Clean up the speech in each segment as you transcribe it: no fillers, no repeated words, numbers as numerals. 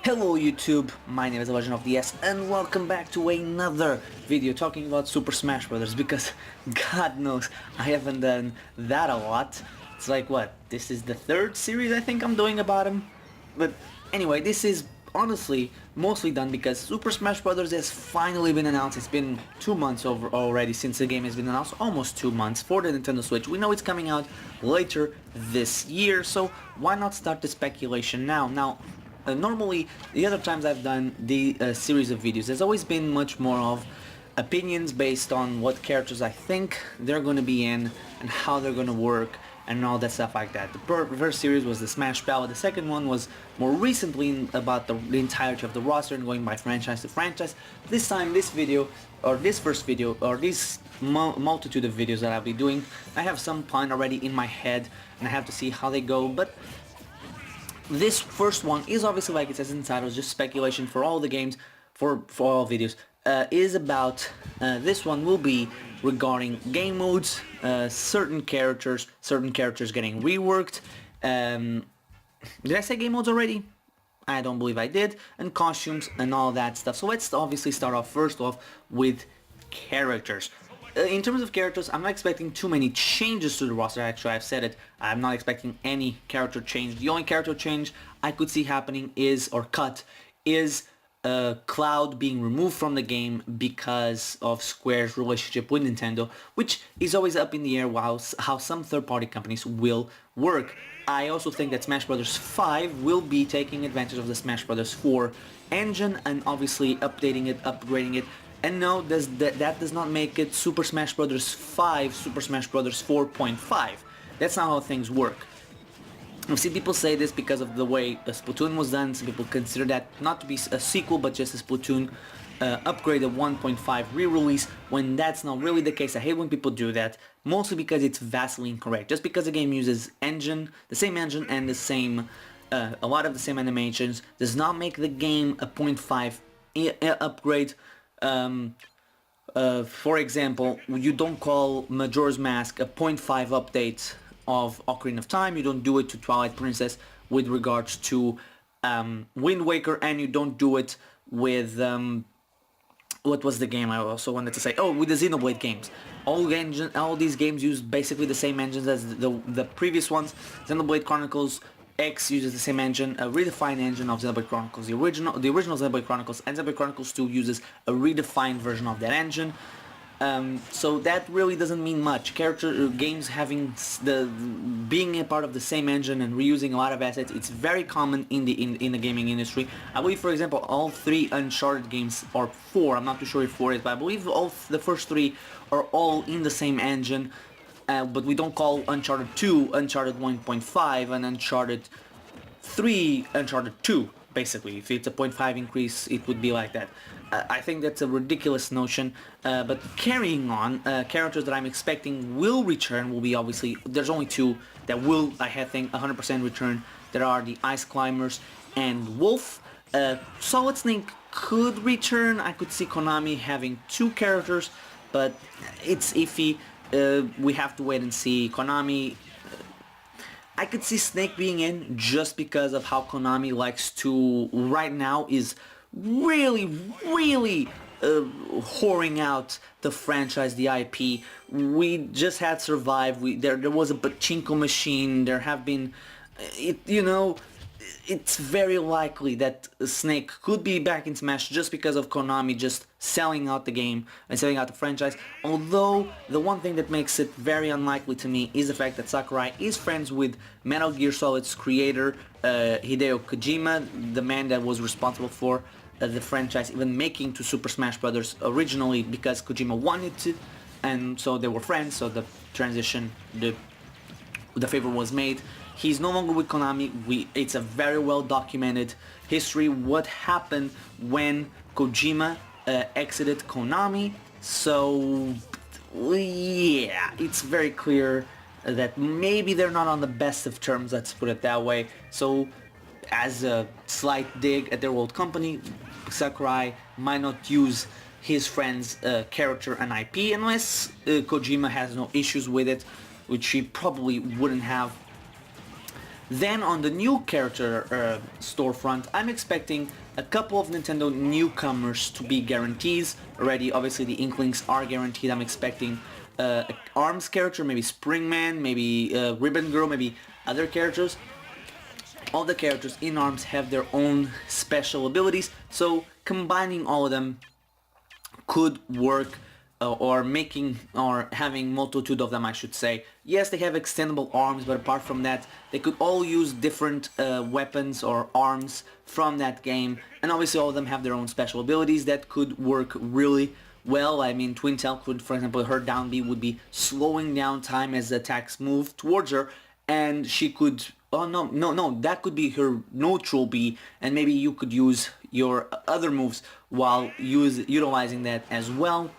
Hello YouTube, my name is The Legend of DS and welcome back to another video talking about Super Smash Brothers because God knows I haven't done that a lot. It's like what, this is the third series I think I'm doing about him. But anyway, this is honestly mostly done because Super Smash Brothers has finally been announced. It's been 2 months over already since the game has been announced, almost 2 months for the Nintendo Switch. We know it's coming out later this year, so why not start the speculation now? Normally, the other times I've done the series of videos, there's always been much more of opinions based on what characters I think they're going to be in and how they're going to work and all that stuff like that. The first series was the Smash Ballad, the second one was more recently about the entirety of the roster and going by franchise to franchise. This time, this video, or this first video, or this multitude of videos that I'll be doing, I have some plan already in my head and I have to see how they go, but this first one is obviously, like it says in the title, just speculation for all the games, for all videos, is about, this one will be regarding game modes, certain characters getting reworked, did I say game modes already? I don't believe I did, and costumes and all that stuff. So let's obviously start off first off with characters. In terms of characters, I'm not expecting too many changes to the roster. Actually, I've said it, I'm not expecting any character change. The only character change I could see happening is Cloud being removed from the game because of Square's relationship with Nintendo, which is always up in the air how some third-party companies will work. I also think that Smash Bros. 5 will be taking advantage of the Smash Bros. 4 engine and obviously updating it, upgrading it. And no, that does not make it Super Smash Bros. 5, Super Smash Bros. 4.5. That's not how things work. I've seen people say this because of the way Splatoon was done. Some people consider that not to be a sequel, but just a Splatoon upgraded 1.5 re-release, when that's not really the case. I hate when people do that, mostly because it's vastly incorrect. Just because the game uses the same engine and the same, a lot of the same animations, does not make the game a 0.5 upgrade. For example, you don't call Majora's Mask a 0.5 update of Ocarina of Time, you don't do it to Twilight Princess with regards to Wind Waker, and you don't do it with, what was the game I also wanted to say? Oh, with the Xenoblade games. All these games use basically the same engines as the previous ones. Xenoblade Chronicles X uses the same engine, a redefined engine of Xenoblade Chronicles. The original Xenoblade Chronicles and Xenoblade Chronicles 2 uses a redefined version of that engine. So that really doesn't mean much. Games having being a part of the same engine and reusing a lot of assets, it's very common in the gaming industry. I believe, for example, all 3 Uncharted games, or 4, I'm not too sure if 4 is, but I believe the first 3 are all in the same engine. But we don't call Uncharted 2 Uncharted 1.5 and Uncharted 3 Uncharted 2, basically. If it's a 0.5 increase, it would be like that. I think that's a ridiculous notion, but carrying on, characters that I'm expecting will return will be, obviously, there's only 2 that will, I think, 100% return. There are the Ice Climbers and Wolf. Solid Snake could return. I could see Konami having 2 characters, but it's iffy. We have to wait and see. Konami, I could see Snake being in just because of how Konami likes to, right now, is really whoring out the franchise, the IP. We just had Survive. There was a pachinko machine. There have been, it's very likely that Snake could be back in Smash just because of Konami just selling out the game and selling out the franchise. Although, the one thing that makes it very unlikely to me is the fact that Sakurai is friends with Metal Gear Solid's creator, Hideo Kojima, the man that was responsible for the franchise even making to Super Smash Brothers originally, because Kojima wanted to, and so they were friends, so the transition, the favor was made. He's no longer with Konami. It's a very well documented history what happened when Kojima exited Konami. So yeah, it's very clear that maybe they're not on the best of terms, let's put it that way. So as a slight dig at their old company, Sakurai might not use his friend's character and IP unless Kojima has no issues with it, which he probably wouldn't have. Then on the new character storefront, I'm expecting a couple of Nintendo newcomers to be guarantees already. Obviously the Inklings are guaranteed. I'm expecting ARMS character, maybe Springman, maybe Ribbon Girl, maybe other characters. All the characters in ARMS have their own special abilities, so combining all of them could work, or having multitude of them, I should say. Yes, they have extendable arms, but apart from that, they could all use different weapons or arms from that game, and obviously all of them have their own special abilities that could work really well. I mean, Twin Tail could, for example, her down B would be slowing down time as the attacks move towards her, and she could, oh no, that could be her neutral B, and maybe you could use your other moves while utilizing that as well.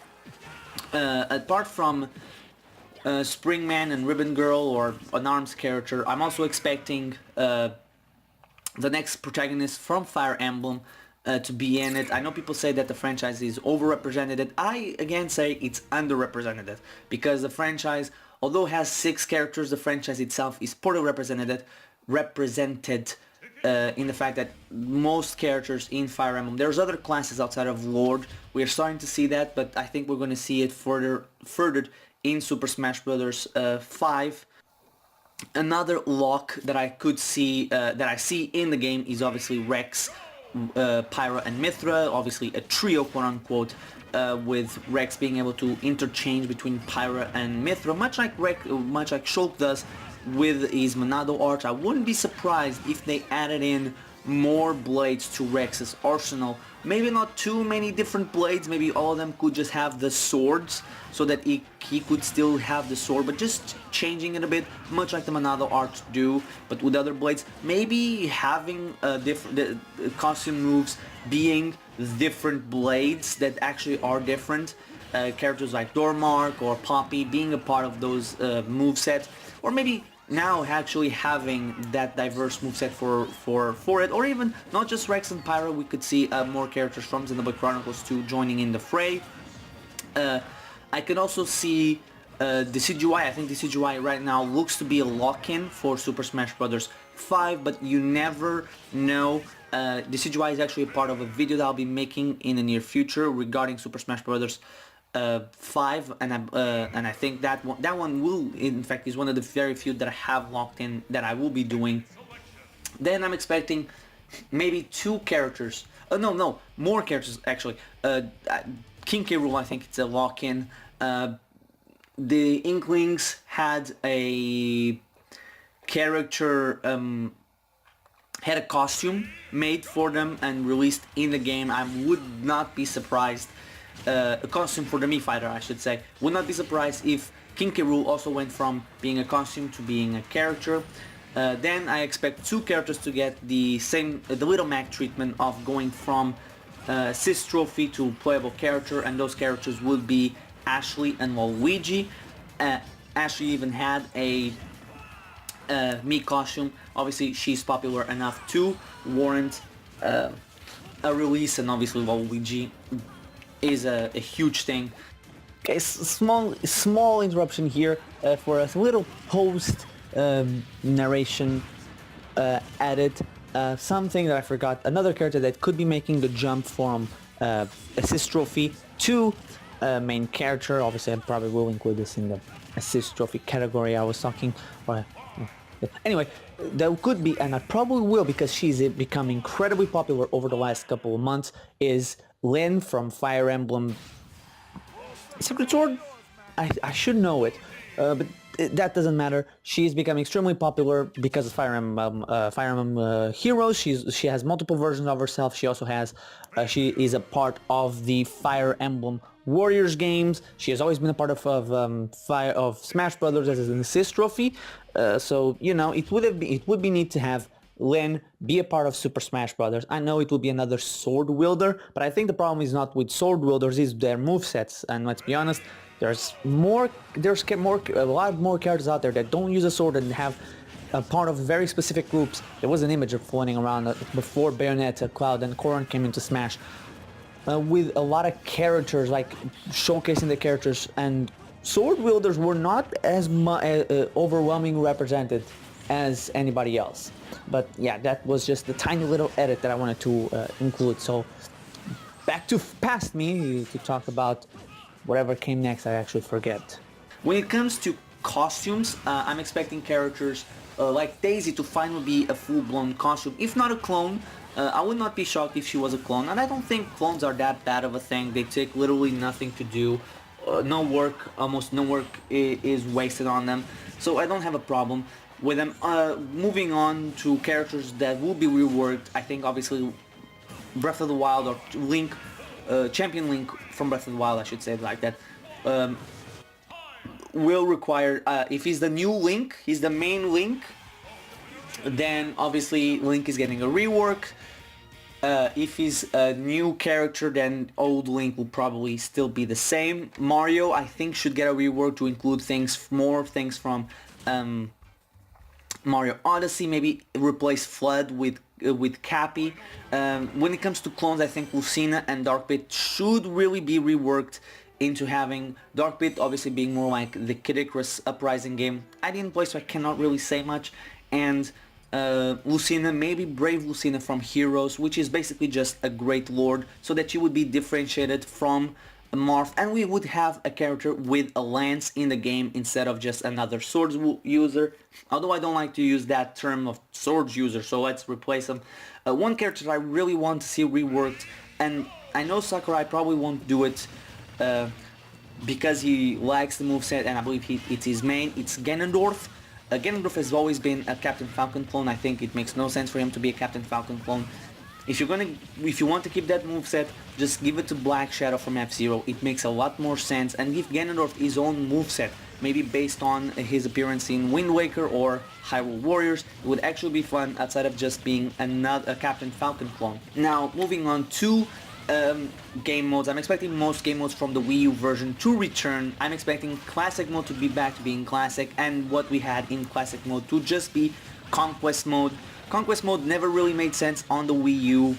Apart from Springman and Ribbon Girl or an ARMS character, I'm also expecting the next protagonist from Fire Emblem to be in it. I know people say that the franchise is overrepresented. I again say it's underrepresented, because the franchise, although it has 6 characters, the franchise itself is poorly represented in the fact that most characters in Fire Emblem, there's other classes outside of Lord. We're starting to see that, but I think we're going to see it furthered in Super Smash Bros. 5. Another lock that I could see, that I see in the game, is obviously Rex, Pyra, and Mythra. Obviously a trio, quote unquote, with Rex being able to interchange between Pyra and Mythra, much like Shulk does with his Monado art. I wouldn't be surprised if they added in more blades to Rex's arsenal. Maybe not too many different blades, maybe all of them could just have the swords, so that he could still have the sword, but just changing it a bit, much like the Monado art do, but with other blades. Maybe having different costume moves being different blades that actually are different. Characters like Dormark or Poppy being a part of those movesets, or maybe now actually having that diverse moveset for it, or even not just Rex and Pyra. We could see more characters from Xenoblade Chronicles 2 joining in the fray. I could also see Decidueye. I think Decidueye right now looks to be a lock-in for Super Smash Bros. 5, but you never know. Decidueye is actually a part of a video that I'll be making in the near future regarding Super Smash Bros. 5, and I think that one will, in fact, is one of the very few that I have locked in that I will be doing. Then I'm expecting maybe 2 characters. No, more characters actually. King K. Rool, I think it's a lock-in. The Inklings had a character, had a costume made for them and released in the game. I would not be surprised. A costume for the Mii Fighter, I should say. Would not be surprised if King K. Rool also went from being a costume to being a character. Then I expect 2 characters to get the Little Mac treatment of going from Sis Trophy to playable character, and those characters would be Ashley and Waluigi. Ashley even had a Mii costume. Obviously she's popular enough to warrant a release, and obviously Waluigi is a huge thing. Okay, small interruption here for a little post narration edit. Something that I forgot, another character that could be making the jump from assist trophy to main character. Obviously I probably will include this in the assist trophy category I was talking. Anyway, there could be, and I probably will because she's become incredibly popular over the last couple of months, is Lyn from Fire Emblem Secret Sword. I should know it, but that doesn't matter. She's becoming extremely popular because of Fire Emblem Heroes. She has multiple versions of herself. She also has she is a part of the Fire Emblem Warriors games. She has always been a part of Smash Brothers as an assist trophy. So you know, it would be neat to have Lyn be a part of Super Smash Brothers. I know it will be another sword wielder, but I think the problem is not with sword wielders, is their movesets. And let's be honest, there's a lot more characters out there that don't use a sword and have a part of very specific groups. There was an image of floating around before Bayonetta, Cloud, and Corrin came into Smash, with a lot of characters, like showcasing the characters, and sword wielders were not as overwhelmingly represented as anybody else. But yeah, that was just the tiny little edit that I wanted to include. So back to past me to talk about whatever came next. I actually forget. When it comes to costumes, I'm expecting characters like Daisy to finally be a full-blown costume, if not a clone. I would not be shocked if she was a clone, and I don't think clones are that bad of a thing. They take literally nothing to do. No work, almost no work is wasted on them, so I don't have a problem with them. Moving on to characters that will be reworked, I think obviously Breath of the Wild or Link, Champion Link from Breath of the Wild, I should say it like that, will require, if he's the new Link, he's the main Link, then obviously Link is getting a rework. If he's a new character, then old Link will probably still be the same. Mario, I think, should get a rework to include more things from Mario Odyssey. Maybe replace Flood with Cappy. When it comes to clones, I think Lucina and Darkbit should really be reworked into having Darkbit obviously being more like the Kid Icarus Uprising game. I didn't play, so I cannot really say much. And Lucina, maybe Brave Lucina from Heroes, which is basically just a great lord, so that she would be differentiated from Marth, and we would have a character with a lance in the game instead of just another swords user. Although I don't like to use that term of swords user, so let's replace them. One character that I really want to see reworked, and I know Sakurai probably won't do it because he likes the moveset, and I believe it's his main. It's Ganondorf. Ganondorf has always been a Captain Falcon clone. I think it makes no sense for him to be a Captain Falcon clone. If you want to keep that moveset, just give it to Black Shadow from F-Zero. It makes a lot more sense, and give Ganondorf his own moveset, maybe based on his appearance in Wind Waker or Hyrule Warriors. It would actually be fun outside of just being a Captain Falcon clone. Now, moving on to game modes. I'm expecting most game modes from the Wii U version to return. I'm expecting Classic mode to be back to being Classic, and what we had in Classic mode to just be Conquest mode. Conquest mode never really made sense on the Wii U.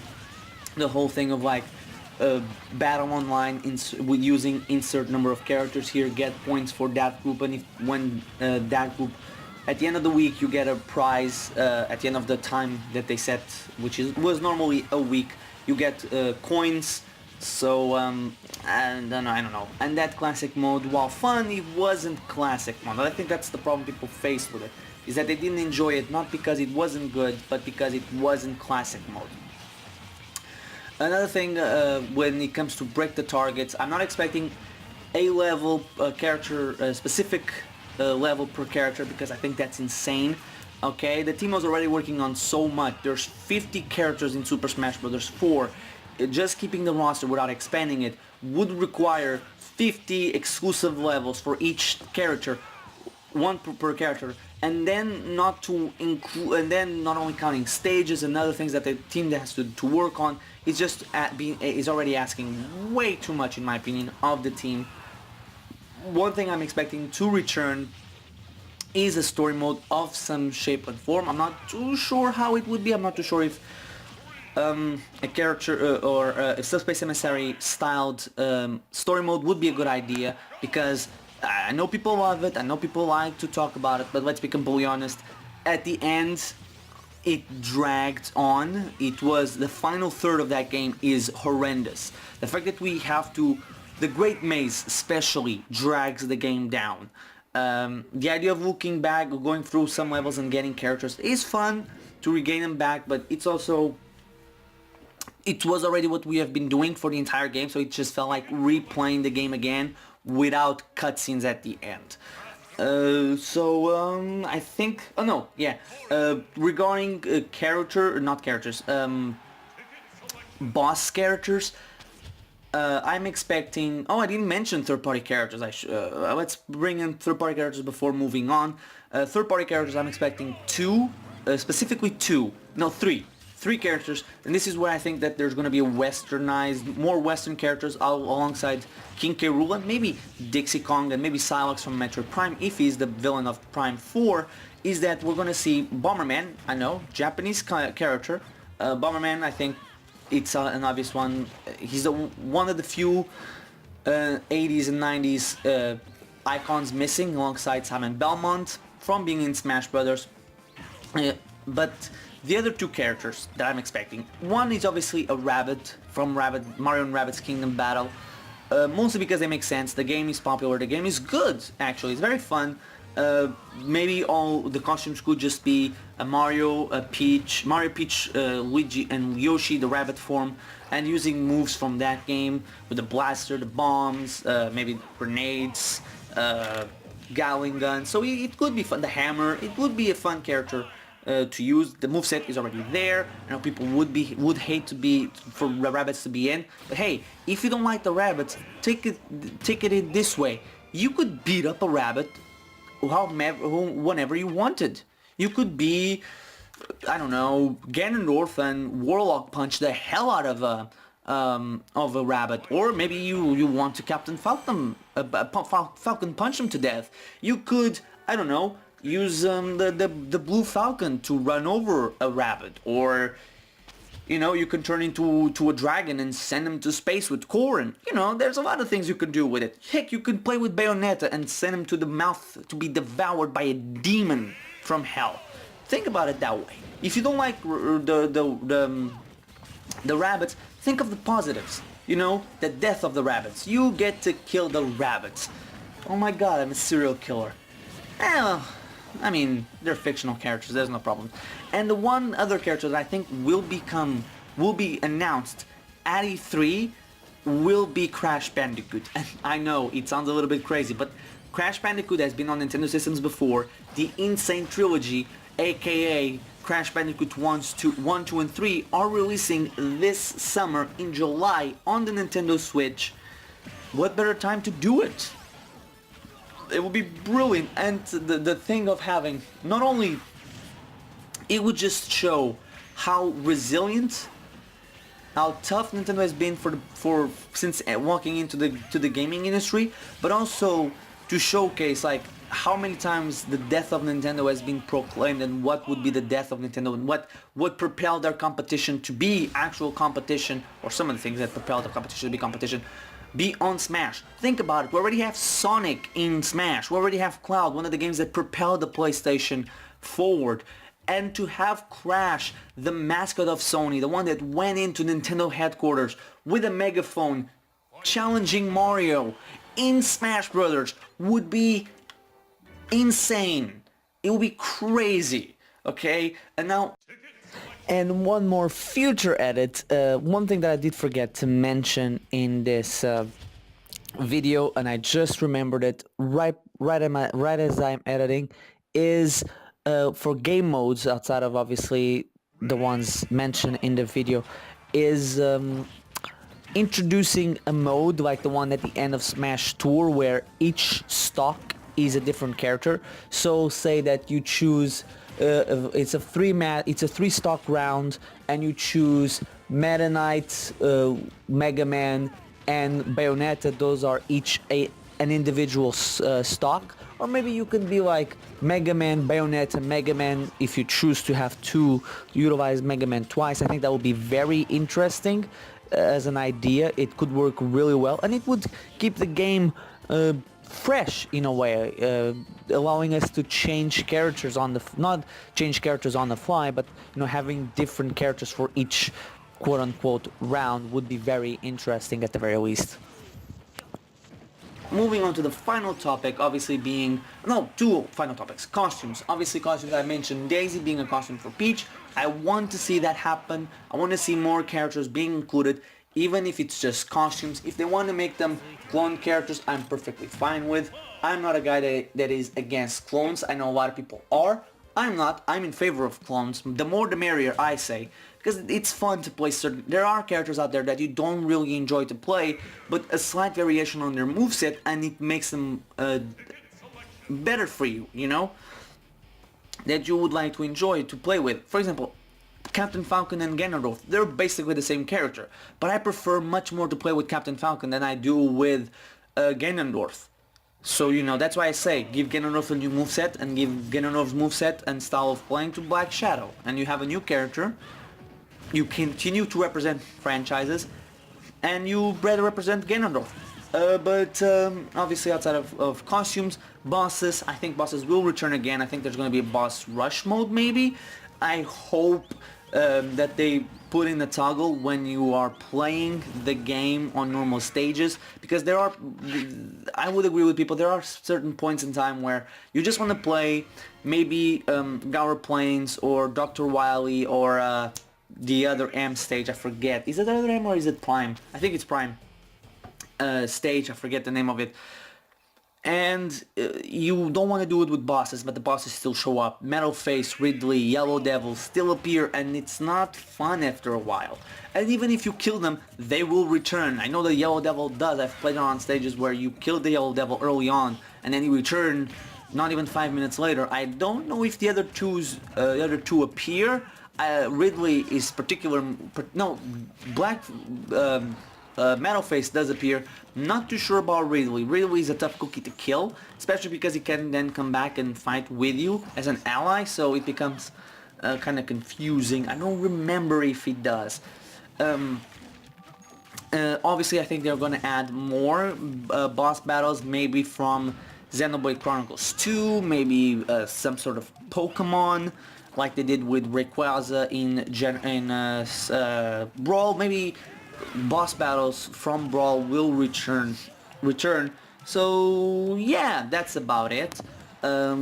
The whole thing of like battle online with using insert number of characters here, get points for that group, and when that group, at the end of the week, you get a prize at the end of the time that they set, which was normally a week. You get coins, so I don't know. And that classic mode, while fun, it wasn't classic mode. I think that's the problem people faced with it, is that they didn't enjoy it, not because it wasn't good, but because it wasn't classic mode. Another thing, when it comes to break the targets, I'm not expecting a level character, specific level per character, because I think that's insane. Okay, the team was already working on so much. There's 50 characters in Super Smash Bros. 4. Just keeping the roster without expanding it would require 50 exclusive levels for each character, one per character, and then not only counting stages and other things that the team has to work on. It's just is already asking way too much, in my opinion, of the team. One thing I'm expecting to return is a story mode of some shape and form. I'm not too sure how it would be. I'm not too sure if a character or a Subspace Emissary styled story mode would be a good idea, because I know people love it, I know people like to talk about it, but let's be completely honest, at the end it dragged on. It was, the final third of that game is horrendous. The fact that we have to, the Great Maze especially drags the game down. The idea of looking back, going through some levels and getting characters is fun to regain them back, but it's also, it was already what we have been doing for the entire game, so it just felt like replaying the game again without cutscenes at the end. I think, regarding boss characters, I'm expecting, I didn't mention third-party characters. Let's bring in third-party characters before moving on. Third-party characters, I'm expecting three characters, and this is where I think that there's going to be more Western characters alongside King K. Rool, and maybe Dixie Kong, and maybe Psylocke from Metroid Prime, if he's the villain of Prime 4, is that we're going to see Bomberman, I know, Japanese character. Bomberman, I think it's an obvious one. He's one of the few 80s and 90s icons missing, alongside Simon Belmont from being in Smash Brothers. But the other two characters that I'm expecting, one is obviously a rabbit from Mario and Rabbids Kingdom Battle, mostly because they make sense. The game is popular, the game is good actually, it's very fun. Maybe all the costumes could just be a Mario, Peach, Luigi and Yoshi, the rabbit form, and using moves from that game with the blaster, the bombs, maybe grenades, Gatling gun. So it could be fun. The hammer, it would be a fun character to use. The moveset is already there. I know people would hate for rabbits to be in, but hey, if you don't like the rabbits, take it in this way. You could beat up a rabbit whenever you wanted. You could be, I don't know, Ganondorf and Warlock punch the hell out of a rabbit, or maybe you want to Captain Falcon Falcon punch him to death. You could, I don't know, use the blue falcon to run over a rabbit, or you know, you can turn into a dragon and send him to space with Corrin. You know, there's a lot of things you can do with it. Heck, you can play with Bayonetta and send him to the mouth to be devoured by a demon from hell. Think about it that way. If you don't like the rabbits, think of the positives. You know, the death of the rabbits. You get to kill the rabbits. Oh my god, I'm a serial killer. Well, I mean, they're fictional characters, there's no problem. And the one other character that I think will be announced at E3 will be Crash Bandicoot. And I know, it sounds a little bit crazy, but Crash Bandicoot has been on Nintendo systems before. The Insane Trilogy, aka Crash Bandicoot 1, 2, and 3 are releasing this summer in July on the Nintendo Switch. What better time to do it? It would be brilliant, and the thing of having, not only, it would just show how resilient, how tough Nintendo has been since walking into the gaming industry, but also to showcase like how many times the death of Nintendo has been proclaimed, and what would be the death of Nintendo, and what propelled their competition to be actual competition, or some of the things that propelled the competition to be competition, be on Smash. Think about it, we already have Sonic in Smash, we already have Cloud, one of the games that propelled the PlayStation forward, and to have Crash, the mascot of Sony, the one that went into Nintendo headquarters with a megaphone challenging Mario in Smash Brothers, would be insane. It would be crazy, okay? And now, and one more future edit, one thing that I did forget to mention in this video, and I just remembered it right as I'm editing, is for game modes outside of obviously the ones mentioned in the video, is introducing a mode like the one at the end of Smash Tour where each stock is a different character. So say that you choose it's a three stock round, and you choose Meta Knight, Mega Man, and Bayonetta. Those are each an individual stock. Or maybe you could be like Mega Man, Bayonetta, Mega Man, if you choose to have two, utilize Mega Man twice. I think that would be very interesting as an idea. It could work really well, and it would keep the game fresh in a way, allowing us to change characters on the not change characters on the fly, but you know, having different characters for each quote-unquote round would be very interesting at the very least. Moving on to the final topic, obviously being, no, two final topics, costumes. Obviously costumes, I mentioned Daisy being a costume for Peach. I want to see that happen. I want to see more characters being included, even if it's just costumes. If they want to make them clone characters, I'm perfectly fine with. I'm not a guy that is against clones. I know a lot of people are. I'm not. I'm in favor of clones. The more the merrier, I say. Because it's fun to play certain... There are characters out there that you don't really enjoy to play, but a slight variation on their moveset, and it makes them better for you, you know? That you would like to enjoy to play with. For example, Captain Falcon and Ganondorf, they're basically the same character, but I prefer much more to play with Captain Falcon than I do with Ganondorf. So, you know, that's why I say, give Ganondorf a new moveset, and give Ganondorf's moveset and style of playing to Black Shadow, and you have a new character. You continue to represent franchises, and you better represent Ganondorf. But obviously outside of costumes, bosses, I think bosses will return again. I think there's going to be a boss rush mode maybe. I hope that they put in a toggle when you are playing the game on normal stages, because I would agree with people, there are certain points in time where you just want to play maybe Gower Plains or Dr. Wily or the other M stage, I forget. Is it the other M or is it Prime? I think it's Prime stage, I forget the name of it. And you don't want to do it with bosses, but the bosses still show up. Metal Face, Ridley, Yellow Devil still appear, and it's not fun after a while. And even if you kill them, they will return. I know the Yellow Devil does. I've played on stages where you kill the Yellow Devil early on, and then you return not even 5 minutes later. I don't know if the other two appear. Ridley is Black Metal Face does appear. Not too sure about Ridley. Ridley is a tough cookie to kill, especially because he can then come back and fight with you as an ally, so it becomes kind of confusing. I don't remember if he does. Obviously I think they're going to add more boss battles, maybe from Xenoblade Chronicles 2, maybe some sort of Pokemon, like they did with Rayquaza in Brawl. Maybe boss battles from Brawl will return. So yeah, that's about it.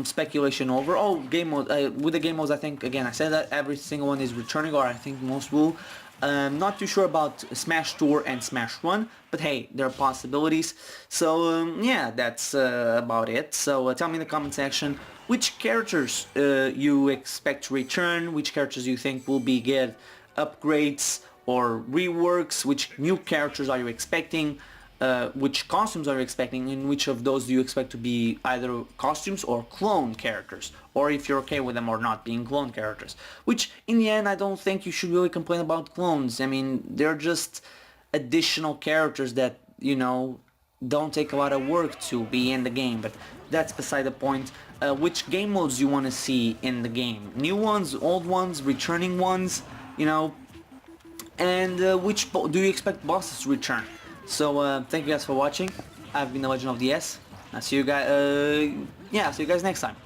Speculation over. Oh, game mode. With the game modes, I think, again, I said that every single one is returning, or I think most will. Not too sure about Smash Tour and Smash Run, but hey, there are possibilities. So yeah, that's about it. So tell me in the comment section which characters you expect to return, which characters you think will be get upgrades or reworks, which new characters are you expecting, which costumes are you expecting, and which of those do you expect to be either costumes or clone characters, or if you're okay with them or not being clone characters. Which in the end I don't think you should really complain about clones. I mean, they're just additional characters that, you know, don't take a lot of work to be in the game, but that's beside the point. Which game modes you want to see in the game? New ones, old ones, returning ones, you know, and which do you expect bosses to return? So thank you guys for watching. I've been the Legend of DS. I'll see you guys. See you guys next time.